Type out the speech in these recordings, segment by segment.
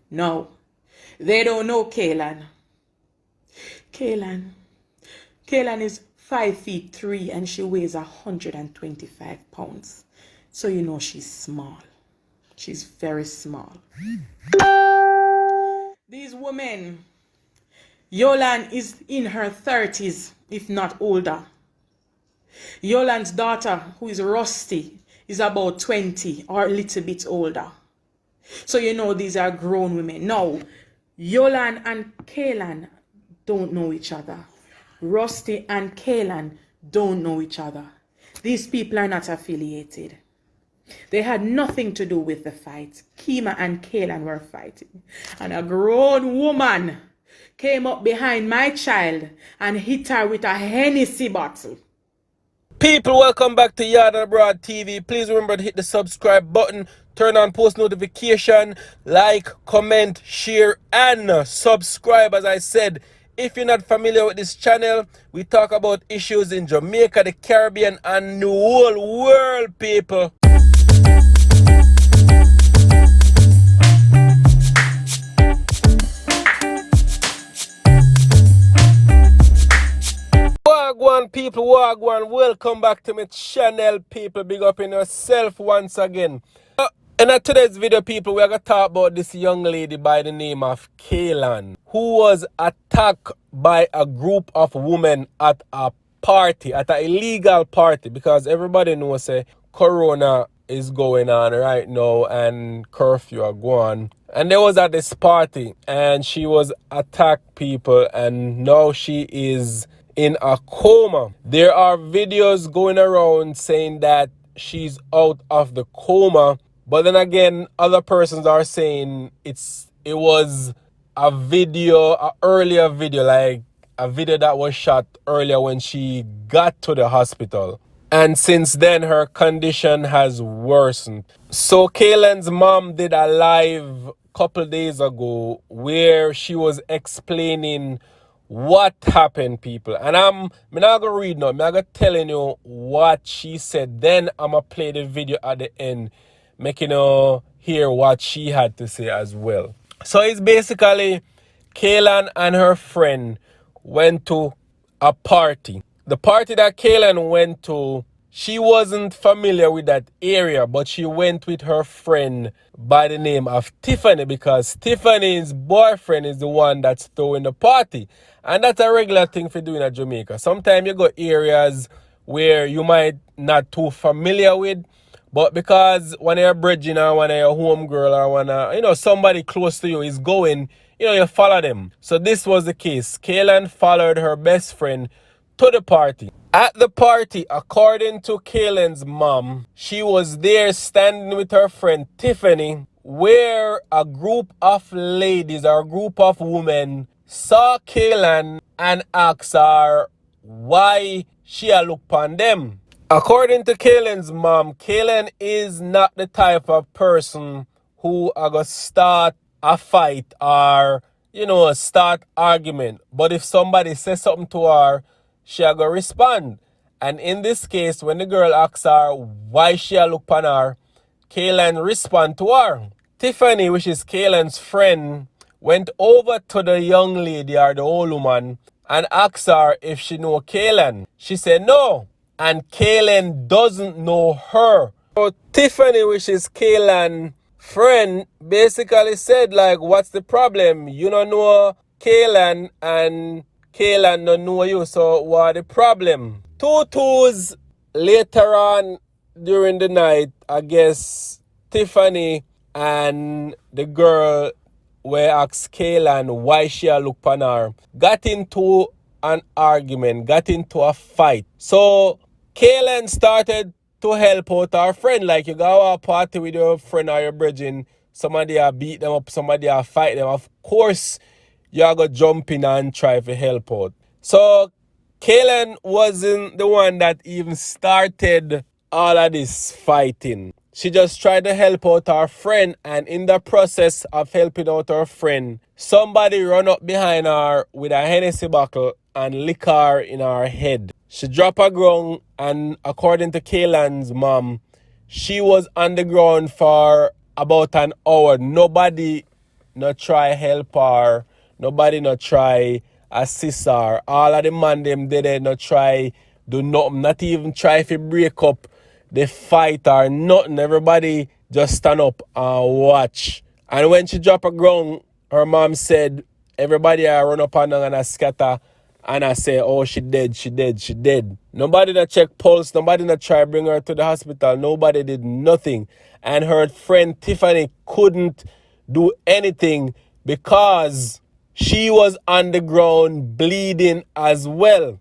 No, they don't know Kaylan. Kaylan. Kaylan is 5'3" and she weighs 125 pounds. So you know she's small. She's very small. These women, Yolan is in her 30s, if not older. Yolan's daughter, who is Rusty, is about 20 or a little bit older. So you know these are grown women. Now, Yolan and Kaylan don't know each other. Rusty and Kaylan don't know each other. These people are not affiliated. They had nothing to do with the fight. Kima and Kaylan were fighting. And a grown woman came up behind my child and hit her with a Hennessy bottle. People, welcome back to Yard and Abroad TV. Please remember to hit the subscribe button, turn on post notification, like, comment, share, and subscribe. As I said, if you're not familiar with this channel, we talk about issues in Jamaica, the Caribbean, and the whole world, people. Wagwan people, wagwan, welcome back to my channel, people. Big up in yourself once again. In today's video, people, we're going to talk about this young lady by the name of Kaylan, who was attacked by a group of women at a party, at an illegal party, because everybody knows say Corona is going on right now and curfew are going. And they was at this party and she was attacked, people, and now she is in a coma. There are videos going around saying that she's out of the coma, but then again, other persons are saying it was a video, an earlier video, like a video that was shot earlier when she got to the hospital. And since then, her condition has worsened. So Kaylan's mom did a live couple days ago where she was explaining what happened, people. And I'm not gonna read now, I'm gonna telling you what she said. Then I'm gonna play the video at the end, making you hear what she had to say as well. So it's basically Kaylan and her friend went to a party. The party that Kaylan went to, she wasn't familiar with that area, but she went with her friend by the name of Tiffany because Tiffany's boyfriend is the one that's throwing the party. And that's a regular thing for doing at Jamaica. Sometimes you go areas where you might not too familiar with, but because when you're bridging or when you're a homegirl or when somebody close to you is going, you follow them. So this was the case. Kaylan followed her best friend to the party. At the party, according to Kaylan's mom, she was there standing with her friend Tiffany, where a group of ladies or a group of women saw Kaylan and asked her why she a look upon them. According to Kaylan's mom, Kaylan is not the type of person who are going to start a fight or, start argument. But if somebody says something to her, she are going to respond. And in this case, when the girl asks her why she a look upon her, Kaylan respond to her. Tiffany, which is Kaylan's friend, went over to the young lady or the old woman and asked her if she know Kaylan. She said no. And Kaylan doesn't know her. So Tiffany, which is Kaylan's friend, basically said, like, what's the problem? You don't know Kaylan and Kaylan don't know you, so what the problem? 2 later on during the night, I guess Tiffany and the girl where asked Kaylan why she a look upon her, got into an argument, got into a fight. So Kaylan started to help out her friend. Like you go to a party with your friend or your brethren, somebody a beat them up, somebody a fight them. Of course, you are going to jump in and try to help out. So Kaylan wasn't the one that even started all of this fighting. She just tried to help out her friend, and in the process of helping out her friend, somebody run up behind her with a Hennessy bottle and lick her in her head. She dropped her ground, and according to Kaylan's mom, she was on the ground for about an hour. Nobody not try help her. Nobody not try assist her. All of the man them did not try do nothing. Not even try if break up the fight or nothing. Everybody just stand up and watch. And when she drop a ground, her mom said everybody run up and down and scatter. And I say, oh, she dead, she dead, she dead. Nobody that check pulse, nobody that try bring her to the hospital. Nobody did nothing. And her friend Tiffany couldn't do anything because she was on the ground bleeding as well.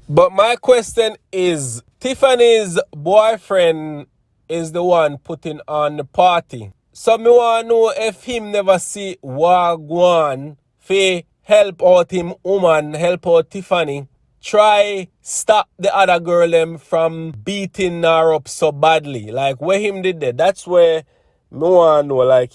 But my question is, Tiffany's boyfriend is the one putting on the party. So me want to know if him never see Wagwan fi help out him woman, help out Tiffany. Try stop the other girl them from beating her up so badly. Like where him did that. That's where me want to know. Like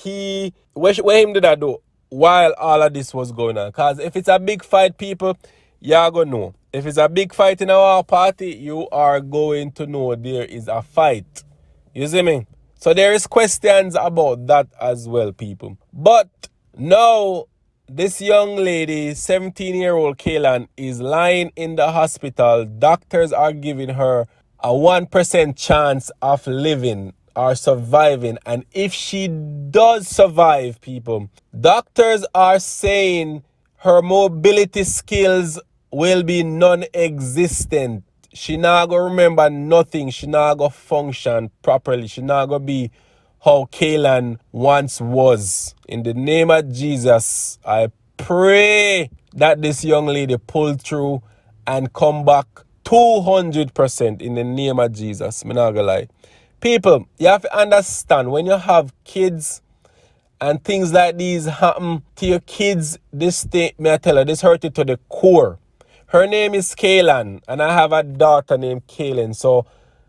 where him did that do while all of this was going on. Cause if it's a big fight, people, y'all gonna know. If it's a big fight in our party, you are going to know there is a fight. You see me? So there is questions about that as well, people. But now, this young lady, 17-year-old Kaylan, is lying in the hospital. Doctors are giving her a 1% chance of living or surviving. And if she does survive, people, doctors are saying her mobility skills will be non-existent. She not gonna remember nothing. She not gonna function properly. She not gonna be how Kaylan once was. In the name of Jesus, I pray that this young lady pull through and come back 200% in the name of Jesus. I'm not gonna lie. People, you have to understand when you have kids and things like these happen to your kids, this thing, may I tell her, this hurt you to the core. Her name is Kaylan, and I have a daughter named Kaylan. So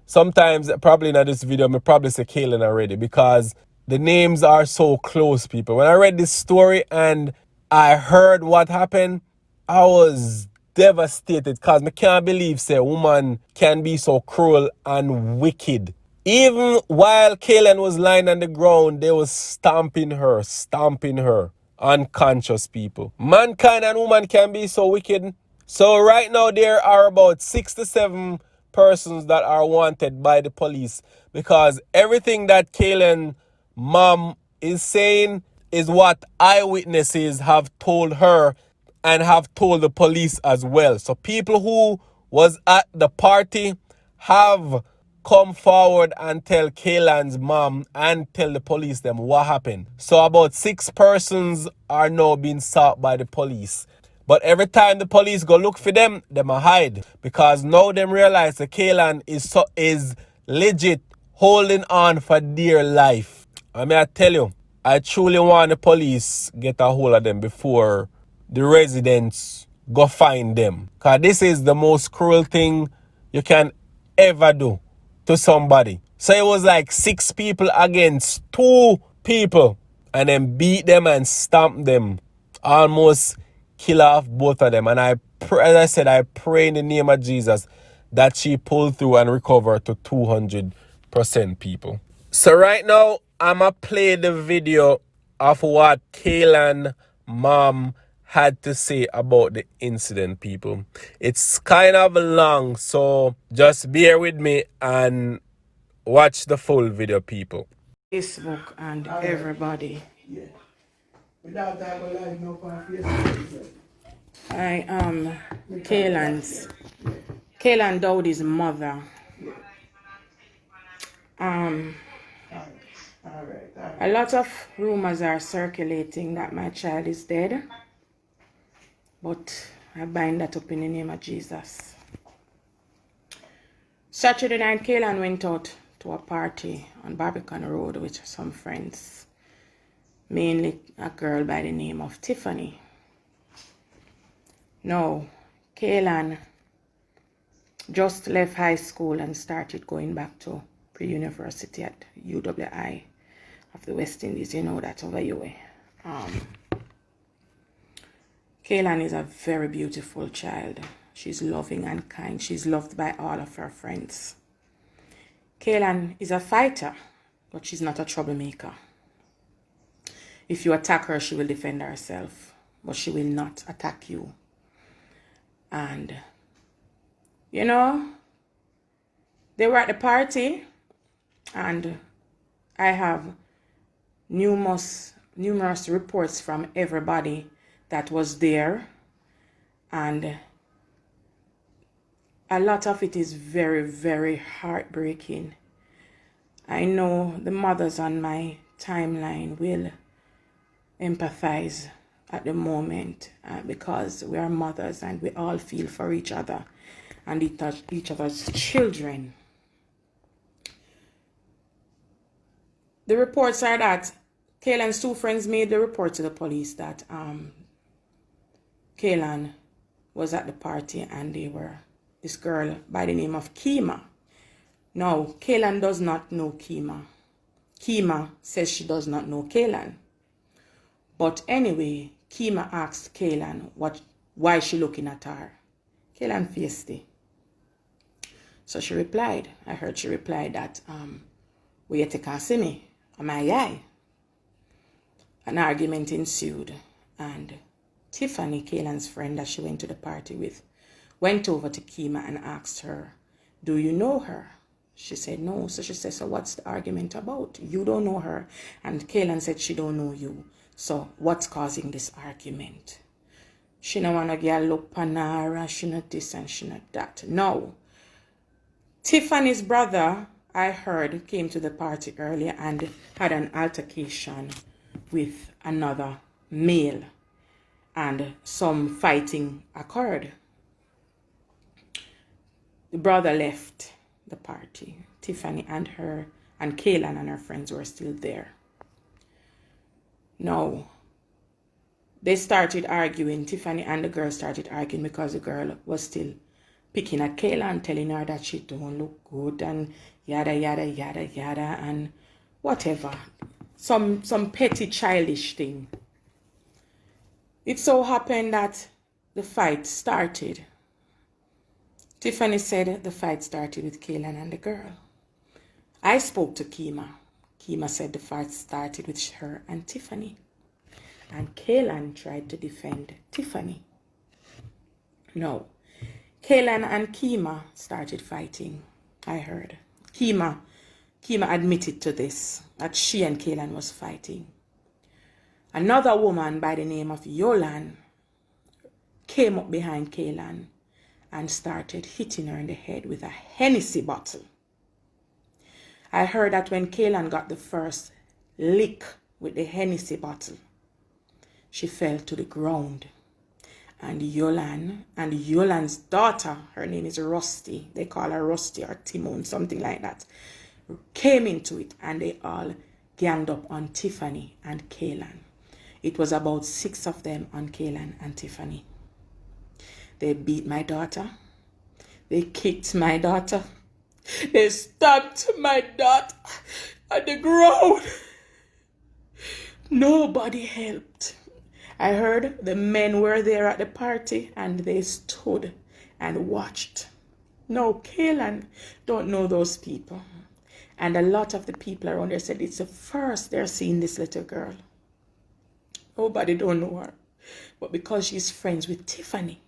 sometimes, probably in this video, I probably say Kaylan already because the names are so close, people. When I read this story and I heard what happened, I was devastated because I can't believe say a woman can be so cruel and wicked. Even while Kaylan was lying on the ground, they was stomping her, unconscious, people. Mankind and woman can be so wicked. So right now there are about 6 to 7 persons that are wanted by the police because everything that Kaylan mom is saying is what eyewitnesses have told her and have told the police as well. So people who was at the party have come forward and tell Kaylan's mom and tell the police them what happened. So about 6 persons are now being sought by the police. But every time the police go look for them a hide. Because now them realize that Kaylan is legit holding on for dear life. I mean, I tell you, I truly want the police get a hold of them before the residents go find them. Because this is the most cruel thing you can ever do to somebody. So it was like 6 people against 2 people. And then beat them and stamp them. Almost kill off both of them. And as I said, I pray in the name of Jesus that she pull through and recover to 200%, people. So right now, I'ma play the video of what Kaylan mom had to say about the incident, people. It's kind of long, so just bear with me and watch the full video, people. Facebook and everybody. Yeah. Without that, go live no on Facebook. I am Kaylan Dowdie's mother. All right. A lot of rumors are circulating that my child is dead, but I bind that up in the name of Jesus. Saturday night, Kaylan went out to a party on Barbican Road with some friends, mainly a girl by the name of Tiffany. Now, Kaylan just left high school and started going back to pre-university at UWI of the West Indies. You know that over your Kaylan is a very beautiful child. She's loving and kind. She's loved by all of her friends. Kaylan is a fighter, but she's not a troublemaker. If you attack her, she will defend herself, but she will not attack you. And, you know, they were at the party, and I have numerous reports from everybody that was there, and a lot of it is very, very heartbreaking. I know the mothers on my timeline will empathize at the moment because we are mothers and we all feel for each other and each other's children. The reports are that Kaylan's two friends made the report to the police that Kaylan was at the party and they were this girl by the name of Kima. Now, Kaylan does not know Kima. Kima says she does not know Kaylan. But anyway, Kima asked Kaylan why she looking at her. Kaylan faced it. So she replied, I heard she replied that, will you take and see me? Am I eye? An argument ensued, and Tiffany, Kaylan's friend that she went to the party with, went over to Kima and asked her, do you know her? She said no. So she said, so what's the argument about? You don't know her. And Kaylan said she don't know you. So what's causing this argument? She don't want to get a look panara, she not this and she not that. No. Tiffany's brother, I heard, came to the party earlier and had an altercation with another male. And some fighting occurred. The brother left the party. Tiffany and Kaylan and her friends were still there. Now, they started arguing. Tiffany and the girl started arguing because the girl was still picking at Kaylan, telling her that she don't look good and yada, yada, yada, yada, and whatever. Some petty childish thing. It so happened that the fight started. Tiffany said the fight started with Kaylan and the girl. I spoke to Kima. Kima said the fight started with her and Tiffany. And Kaylan tried to defend Tiffany. No. Kaylan and Kima started fighting, I heard. Kima admitted to this, that she and Kaylan was fighting. Another woman by the name of Yolan came up behind Kaylan and started hitting her in the head with a Hennessy bottle. I heard that when Kaylan got the first lick with the Hennessy bottle, she fell to the ground. And Yolan and Yolan's daughter, her name is Rusty, they call her Rusty or Timon, something like that, came into it and they all ganged up on Tiffany and Kaylan. It was about 6 of them on Kaylan and Tiffany. They beat my daughter. They kicked my daughter. They stabbed my daughter at the ground. Nobody helped. I heard the men were there at the party and they stood and watched. No, Kaylan don't know those people. And a lot of the people around there said it's the first they're seeing this little girl. Nobody don't know her. But because she's friends with Tiffany,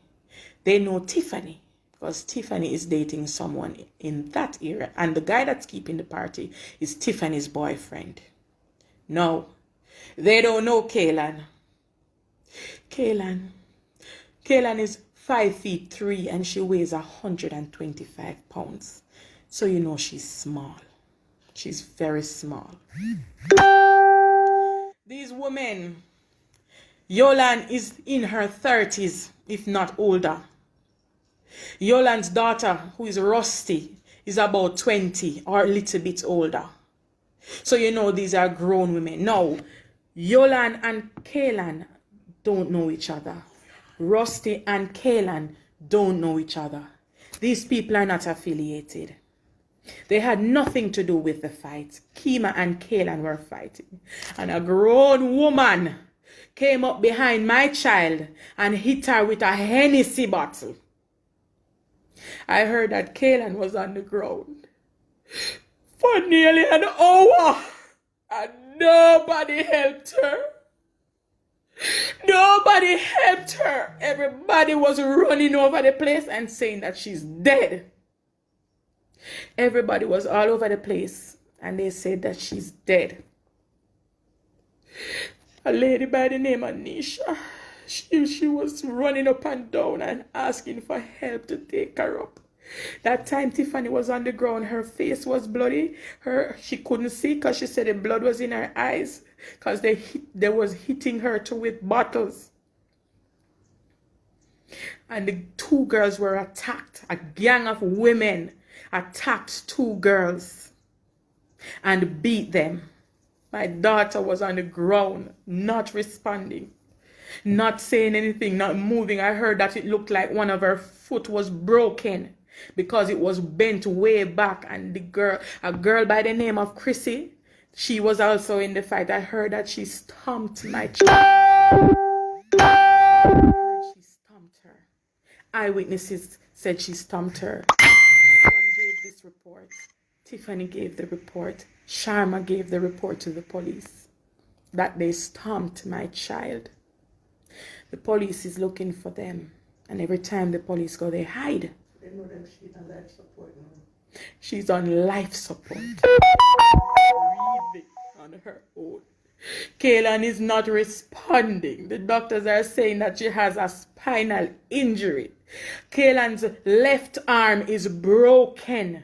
they know Tiffany. Because Tiffany is dating someone in that area. And the guy that's keeping the party is Tiffany's boyfriend. No, they don't know Kaylan. Kaylan is 5'3" and she weighs 125 pounds. So you know she's small. She's very small. These women, Yolan is in her 30s, if not older. Yolan's daughter, who is Rusty, is about 20 or a little bit older. So you know these are grown women. Now, Yolan and Kaylan don't know each other. Rusty and Kaylan don't know each other. These people are not affiliated. They had nothing to do with the fight. Kima and Kaylan were fighting. And a grown woman came up behind my child and hit her with a Hennessy bottle. I heard that Kaylan was on the ground for nearly an hour and nobody helped her. Nobody helped her. Everybody was running over the place and saying that she's dead. Everybody was all over the place and they said that she's dead. A lady by the name of Nisha, she was running up and down and asking for help to take her up. That time Tiffany was on the ground, her face was bloody. She couldn't see because she said the blood was in her eyes because they was hitting her with bottles. And the two girls were attacked. A gang of women attacked two girls and beat them. My daughter was on the ground, not responding, not saying anything, not moving. I heard that it looked like one of her foot was broken because it was bent way back. And a girl by the name of Chrissy, she was also in the fight. I heard that she stomped my child. I heard she stomped her. Eyewitnesses said she stomped her. One gave this report. Tiffany gave the report. Sharma gave the report to the police that they stomped my child. The police is looking for them. And every time the police go, they hide. They know them she's on life support now. She's on life support. Breathing on her own. Kaylan is not responding. The doctors are saying that she has a spinal injury. Kaylan's left arm is broken.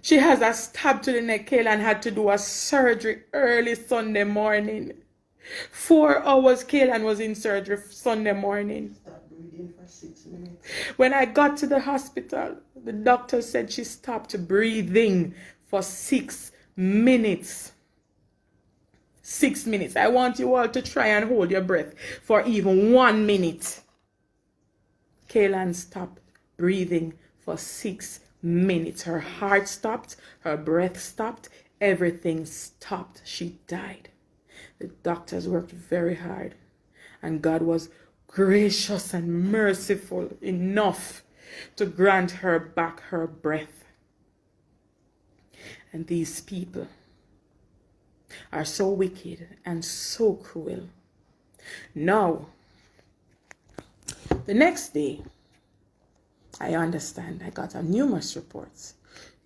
She has a stab to the neck. Kaylan had to do a surgery early Sunday morning. 4 hours Kaylan was in surgery Sunday morning. Stop breathing for 6 minutes. When I got to the hospital, the doctor said she stopped breathing for 6 minutes. 6 minutes. I want you all to try and hold your breath for even 1 minute. Kaylan stopped breathing for 6 minutes. Her heart stopped, her breath stopped, everything stopped. She died. The doctors worked very hard, and God was gracious and merciful enough to grant her back her breath. And these people are so wicked and so cruel. Now, the next day, I understand, I got numerous reports.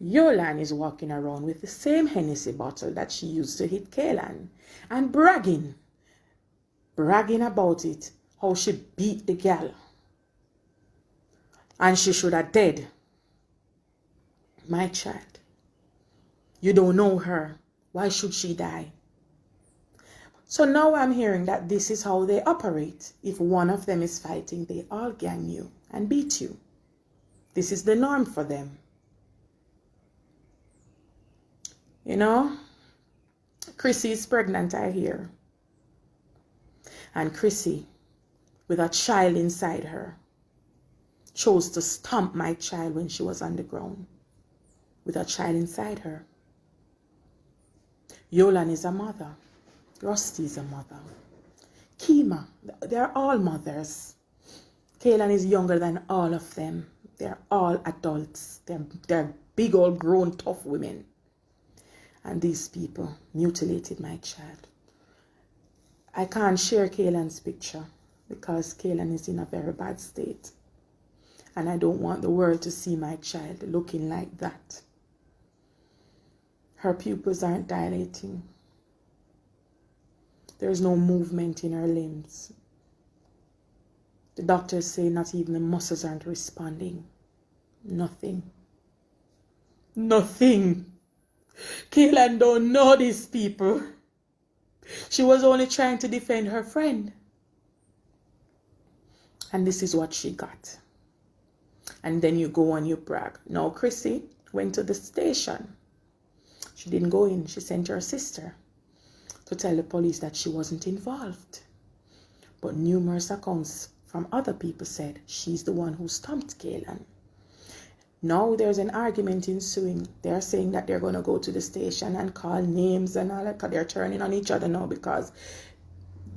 Yolan is walking around with the same Hennessy bottle that she used to hit Kaylan and bragging about it, how she beat the gal. And she should have dead. My child, you don't know her. Why should she die? So now I'm hearing that this is how they operate. If one of them is fighting, they all gang you and beat you. This is the norm for them. You know, Chrissy is pregnant, I hear. And Chrissy, with a child inside her, chose to stomp my child when she was on the ground, with a child inside her. Yolan is a mother. Rusty is a mother. Kima, they're all mothers. Kaylan is younger than all of them. They're all adults. They're big old grown tough women. And these people mutilated my child. I can't share Kaylan's picture because Kaylan is in a very bad state. And I don't want the world to see my child looking like that. Her pupils aren't dilating. There's no movement in her limbs. The doctors say not even the muscles aren't responding. Nothing. Nothing. Kaylan don't know these people. She was only trying to defend her friend. And this is what she got. And then you go and you brag. Now Chrissy went to the station. She didn't go in. She sent her sister to tell the police that she wasn't involved. But numerous accounts from other people said she's the one who stomped Kaylan. Now there's an argument ensuing. They're saying that they're going to go to the station and call names and all that, because they're turning on each other now because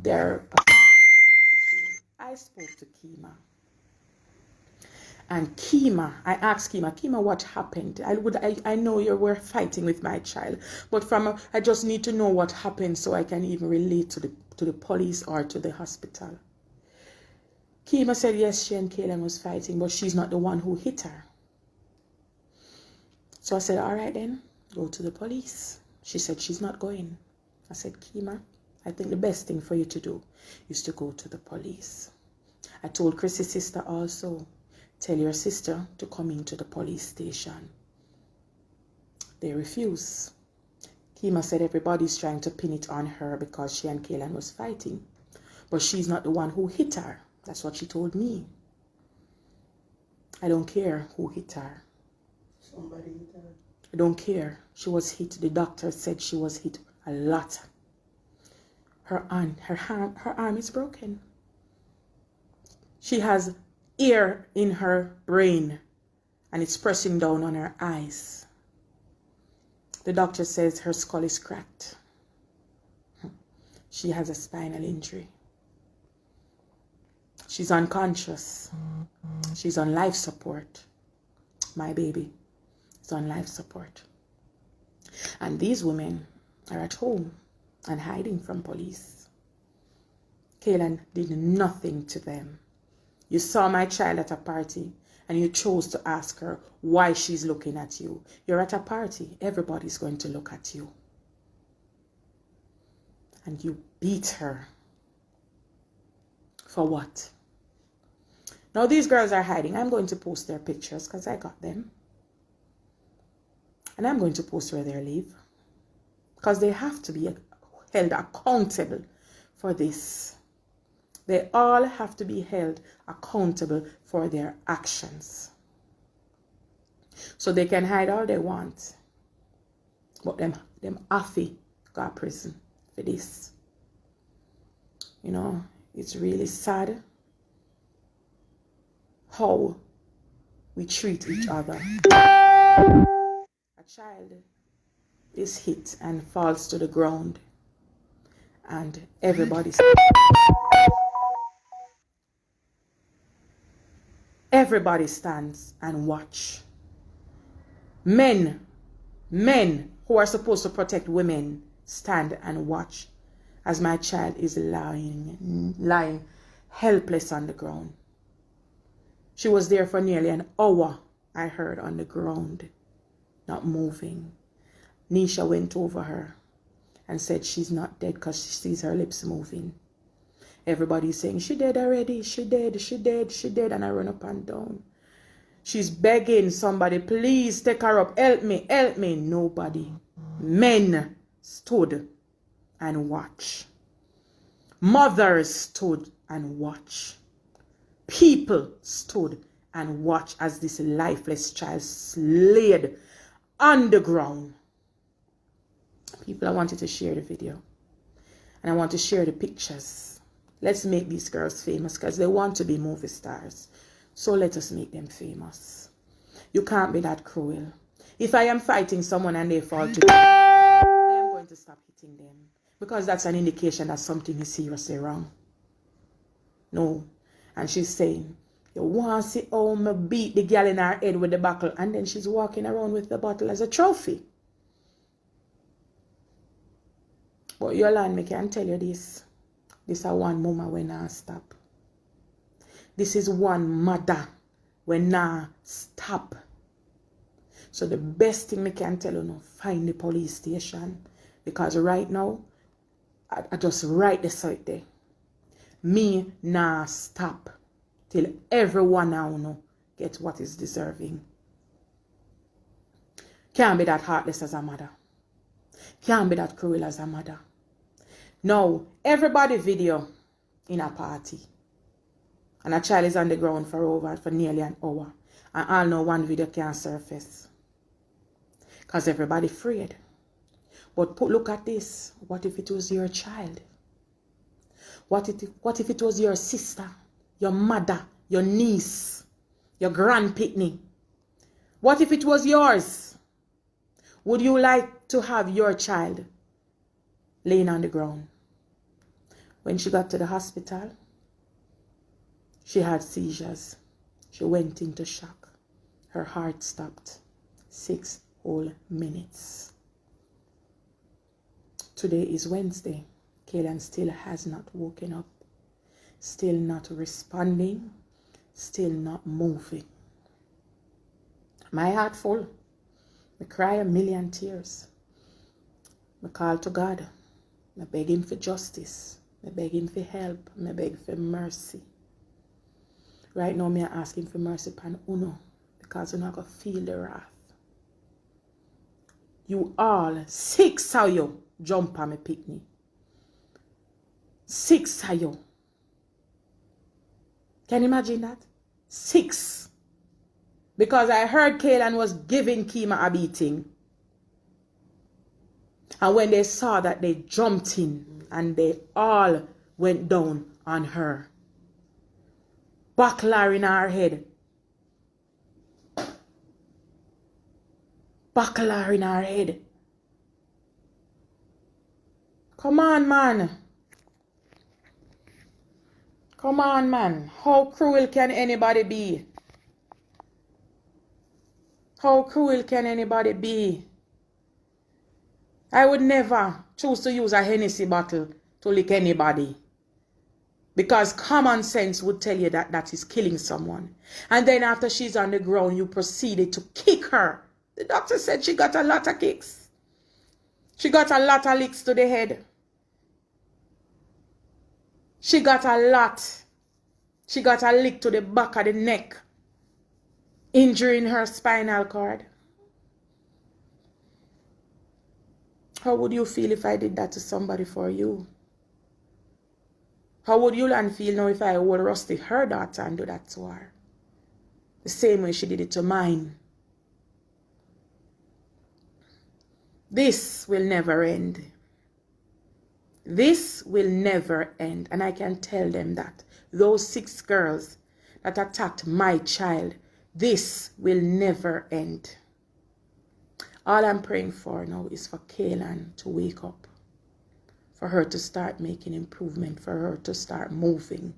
they're... I spoke to Kima. And Kima, I asked Kima, what happened? I know you were fighting with my child, but I just need to know what happened so I can even relate to the police or to the hospital. Kima said yes, she and Kaylan was fighting, but she's not the one who hit her. So I said, all right then, go to the police. She said she's not going. I said, Kima, I think the best thing for you to do is to go to the police. I told Chrissy's sister also, tell your sister to come into the police station. They refuse. Kima said everybody's trying to pin it on her because she and Kaylan was fighting. But she's not the one who hit her. That's what she told me. I don't care who hit her. Somebody hit her. I don't care. She was hit. The doctor said she was hit a lot. Her arm is broken. She has air in her brain and it's pressing down on her eyes. The doctor says her skull is cracked. She has a spinal injury. She's unconscious. She's on life support. My baby is on life support. And these women are at home and hiding from police. Kaylan did nothing to them. You saw my child at a party and you chose to ask her why she's looking at you. You're at a party. Everybody's going to look at you. And you beat her. For what? Now these girls are hiding. I'm going to post their pictures because I got them. And I'm going to post where they live. Because they have to be held accountable for this. They all have to be held accountable for their actions. So they can hide all they want. But them affy got prison for this. You know, it's really sad how we treat each other. A child is hit and falls to the ground and everybody stands and watch. Men who are supposed to protect women stand and watch as my child is lying helpless on the ground. She was there for nearly an hour, I heard, on the ground, not moving. Nisha went over her and said she's not dead because she sees her lips moving. Everybody's saying, she dead already, she dead, she dead, she dead, and I run up and down. She's begging somebody, please take her up, help me, help me. Nobody. Men stood and watched. Mothers stood and watched. People stood and watched as this lifeless child laid on the ground. People, I wanted to share the video. And I want to share the pictures. Let's make these girls famous because they want to be movie stars. So let us make them famous. You can't be that cruel. If I am fighting someone and they fall to me, I am going to stop hitting them. Because that's an indication that something is seriously wrong. No. And she's saying, you want to see how me beat the girl in her head with the buckle. And then she's walking around with the bottle as a trophy. But Yolande, me can tell you this. This is one mama when I stop. This is one mother when I stop. So the best thing me can tell you now, find the police station. Because right now, I just write this out there. Me nah stop till everyone now know get what is deserving. Can't be that heartless as a mother. Can't be that cruel as a mother. Now, everybody video in a party. And a child is on the ground for nearly an hour. And all know one video can't surface. Because everybody afraid. But look at this. What if it was your child? What if it was your sister, your mother, your niece, your grandpitney? What if it was yours? Would you like to have your child laying on the ground? When she got to the hospital, she had seizures. She went into shock. Her heart stopped. 6 whole minutes. Today is Wednesday. Kaylan still has not woken up. Still not responding. Still not moving. My heart full. I cry a million tears. I call to God. I beg him for justice. I beg him for help. I beg for mercy. Right now, I ask him for mercy upon Uno, because you're not going to feel the wrath. You all, 6 of you, jump on me picnic. 6 of you. Can you imagine that? 6. Because I heard Kaylan was giving Kima a beating. And when they saw that, they jumped in and they all went down on her. Buckler in her head. Buckler in her head. Come on, man. Come on, man. How cruel can anybody be? How cruel can anybody be? I would never choose to use a Hennessy bottle to lick anybody. Because common sense would tell you that that is killing someone. And then after she's on the ground, you proceeded to kick her. The doctor said she got a lot of kicks. She got a lot of licks to the head. She got a lot. She got a lick to the back of the neck. Injuring her spinal cord. How would you feel if I did that to somebody for you? How would Yolan feel now if I would Rusty her daughter and do that to her? The same way she did it to mine. This will never end. This will never end. And I can tell them that. Those 6 girls that attacked my child, this will never end. All I'm praying for now is for Kaylan to wake up. For her to start making improvement. For her to start moving.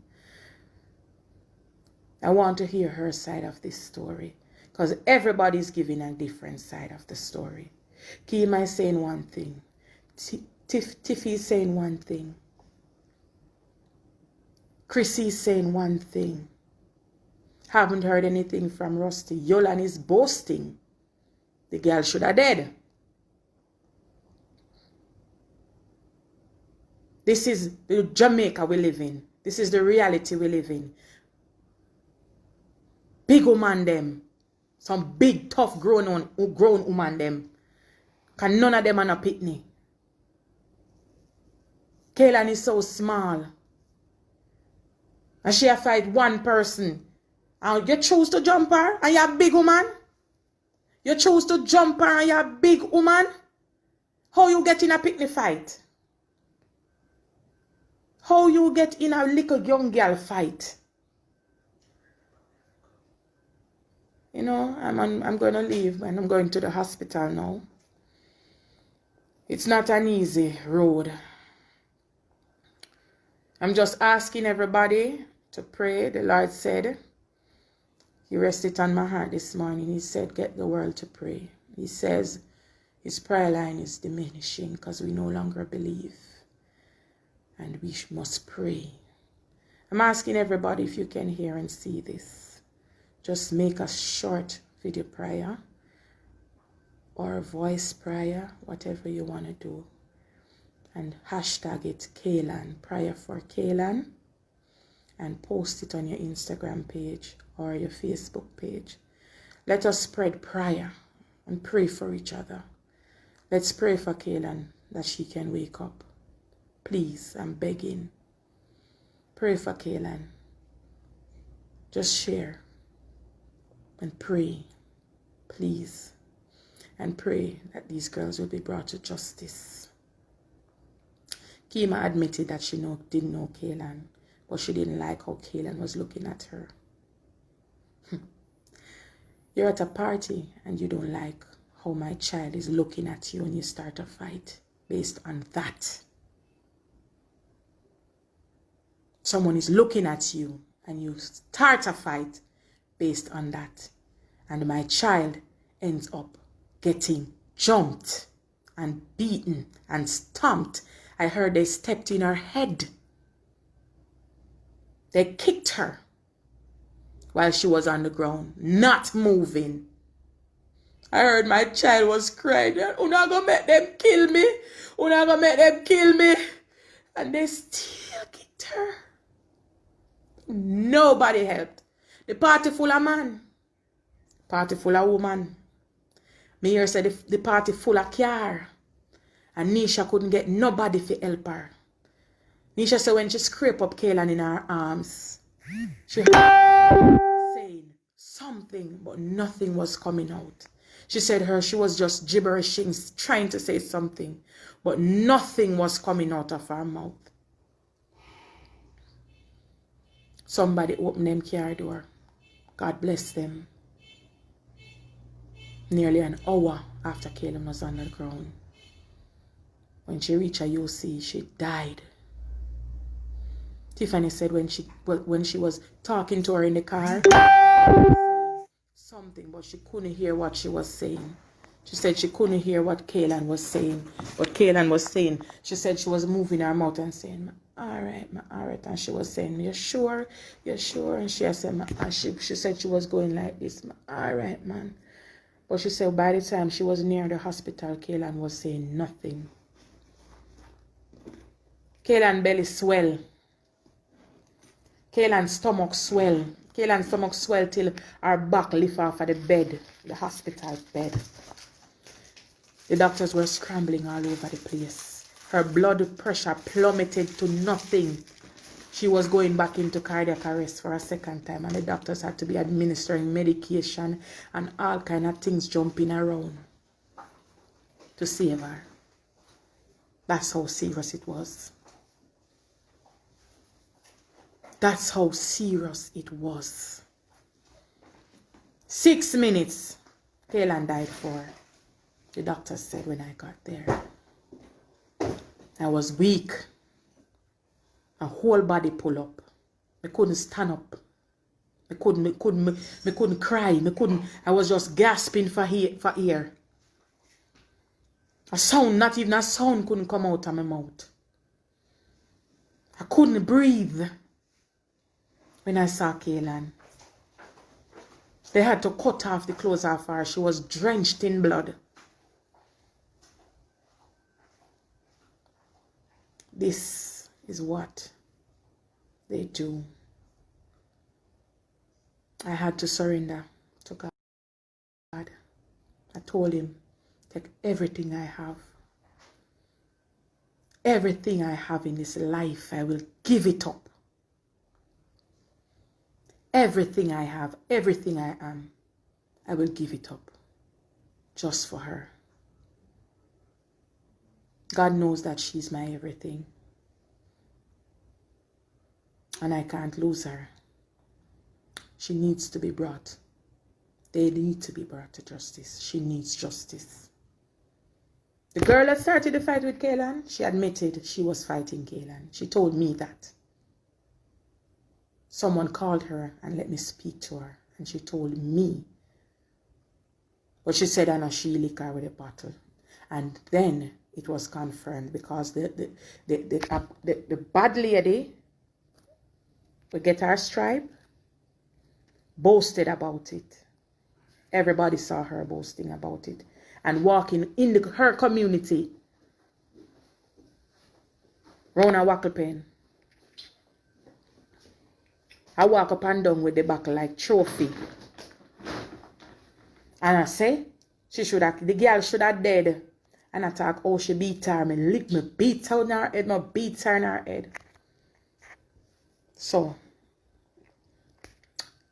I want to hear her side of this story. Because everybody's giving a different side of the story. Kima is saying one thing. Tiffy is saying one thing. Chrissy is saying one thing. Haven't heard anything from Rusty. Yolan is boasting. The girl should have dead. This is the Jamaica we live in. This is the reality we live in. Big woman them. Some big, tough, grown woman them. Because none of them are not pitney. Kaylan is so small. And she a fight one person. And you choose to jump her and you're a big woman? You choose to jump her and you're a big woman? How you get in a picnic fight? How you get in a little young girl fight? You know, I'm going to leave and I'm going to the hospital now. It's not an easy road. I'm just asking everybody to pray. The Lord said, He rested on my heart this morning. He said, get the world to pray. He says His prayer line is diminishing because we no longer believe. And we must pray. I'm asking everybody if you can hear and see this. Just make a short video prayer or a voice prayer, whatever you want to do. And hashtag it Kaylan, prayer for Kaylan. And post it on your Instagram page or your Facebook page. Let us spread prayer and pray for each other. Let's pray for Kaylan that she can wake up. Please, I'm begging. Pray for Kaylan. Just share and pray, please. And pray that these girls will be brought to justice. Kima admitted that she didn't know Kaylan, but she didn't like how Kaylan was looking at her. You're at a party and you don't like how my child is looking at you and you start a fight based on that. Someone is looking at you and you start a fight based on that. And my child ends up getting jumped and beaten and stomped. I heard they stepped in her head. They kicked her while she was on the ground, not moving. I heard my child was crying, "You're not gonna make them kill me. You're not gonna make them kill me." And they still kicked her. Nobody helped. The party full of man. Party full of woman. Me hear say the party full of car. And Nisha couldn't get nobody to help her. Nisha said when she scraped up Kaylan in her arms, she heard saying something, but nothing was coming out. She said she was just gibberishing, trying to say something, but nothing was coming out of her mouth. Somebody opened them car door. God bless them. Nearly an hour after Kaylan was on the ground. When she reached a UC, she died. Tiffany said when she was talking to her in the car, something, but she couldn't hear what she was saying. She said she couldn't hear what Kaylan was saying. What Kaylan was saying, she said she was moving her mouth and saying, all right. And she was saying, "You're sure? You're sure?" And she said, she said she was going like this, "All right, man." But she said by the time she was near the hospital, Kaylan was saying nothing. Kaylan belly swell. Kaylan's stomach swell. Kaylan's stomach swell till her back lift off of the bed, the hospital bed. The doctors were scrambling all over the place. Her blood pressure plummeted to nothing. She was going back into cardiac arrest for a second time, and the doctors had to be administering medication and all kind of things jumping around to save her. That's how serious it was. That's how serious it was. 6 minutes, Kaylan died for. The doctor said when I got there. I was weak. A whole body pull up. I couldn't stand up. I couldn't cry. I was just gasping for air. A sound, not even a sound couldn't come out of my mouth. I couldn't breathe. When I saw Kaylan, they had to cut off the clothes off her. She was drenched in blood. This is what they do. I had to surrender to God. I told him, take everything I have. Everything I have in this life, I will give it up. Everything I have, everything I am, I will give it up just for her. God knows that she's my everything. And I can't lose her. She needs to be brought. They need to be brought to justice. She needs justice. The girl that started the fight with Kaylan, she admitted she was fighting Kaylan. She told me that. Someone called her and let me speak to her. And she told me. But she said, I know she licked her with a bottle. And then it was confirmed because the bad lady we get her stripe, boasted about it. Everybody saw her boasting about it and walking in her community round a wackle pen. I walk up and down with the back like trophy. And I say, the girl should have dead. And I talk, oh, she beat her. Me beat her in her head. Me beat her in her head. So,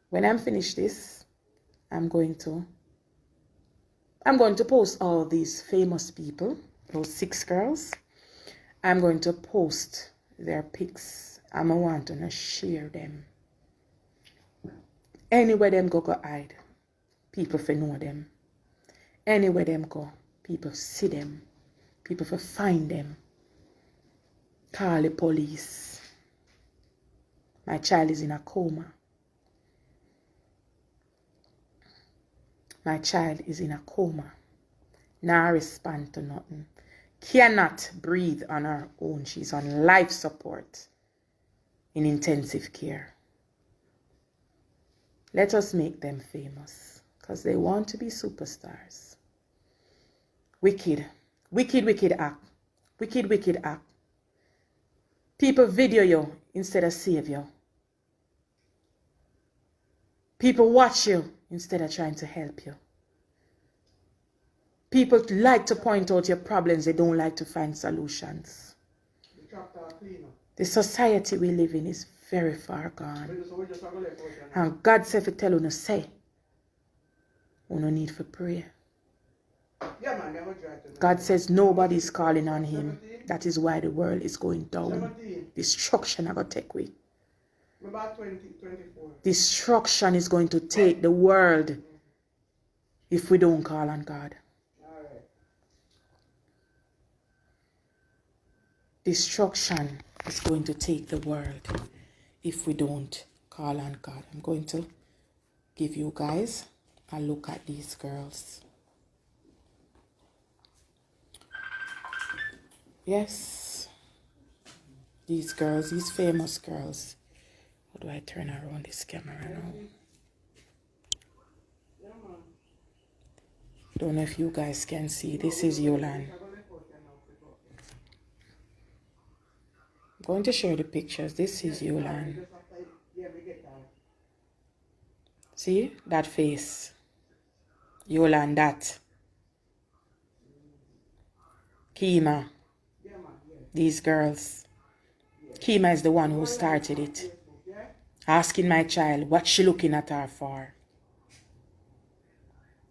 when I'm finished this, I'm going to post all these famous people, those 6 girls. I'm going to post their pics. I want to share them. Anywhere them go hide, people for know them. Anywhere them go, people see them. People for find them. Call the police. My child is in a coma. My child is in a coma. Now respond to nothing. Cannot breathe on her own. She's on life support in intensive care. Let us make them famous because they want to be superstars. Wicked, wicked, wicked act. Wicked, wicked act. People video you instead of save you. People watch you instead of trying to help you. People like to point out your problems. They don't like to find solutions. The society we live in is very far gone. And God said to tell you to say, you no need for prayer. God says nobody's calling on him. That is why the world is going down. Destruction are going to take way. Destruction is going to take the world if we don't call on God. Destruction is going to take the world if we don't call on God. I'm going to give you guys a look at these girls. Yes, these girls, these famous girls. How do I turn around this camera now? Don't know if you guys can see. This is Yolan. I'm going to show the pictures. This is Yolan. See that face? Yolan, that. Kima. These girls. Kima is the one who started it. Asking my child what she looking at her for.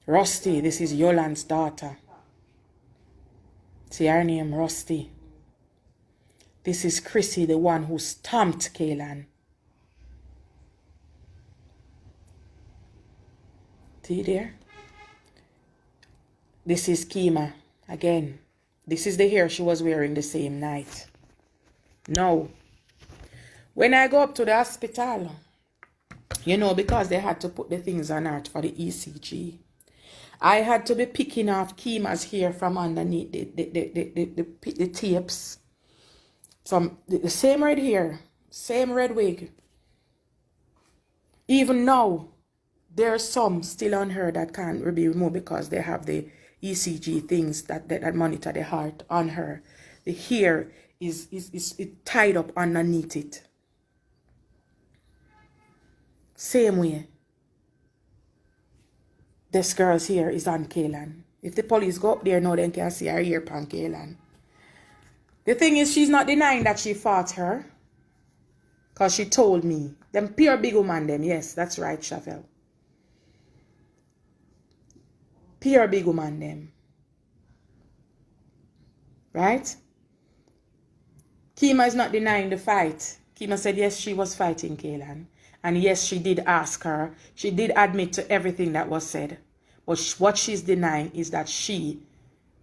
Rusty, this is Yolan's daughter. See her name, Rusty. This is Chrissy, the one who stomped Kaylan. See there? This is Kima. Again, this is the hair she was wearing the same night. Now, when I go up to the hospital, you know, because they had to put the things on her for the ECG, I had to be picking off Kima's hair from underneath the tapes. From the same red hair, same red wig. Even now, there's some still on her that can't be removed because they have the ECG things that monitor the heart on her. The hair is tied up underneath it. Same way. This girl's hair is on Kaylan. If the police go up there now, they can see her hair on Kaylan. The thing is, she's not denying that she fought her. Because she told me. Them pure big woman, them. Yes, that's right, Chavel. Pure big woman, them. Right? Kima is not denying the fight. Kima said, yes, she was fighting Kaylan. And yes, she did ask her. She did admit to everything that was said. But what she's denying is that she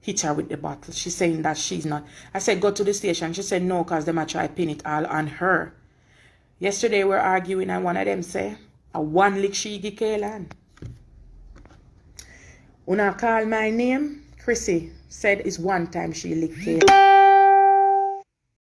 hit her with the bottle. She's saying that she's not. I said, go to the station. She said, no, because they might try to pin it all on her. Yesterday, we were arguing, and one of them say, a one lick she give Kaylan. When I call my name, Chrissy said it's one time she licked Kaylan.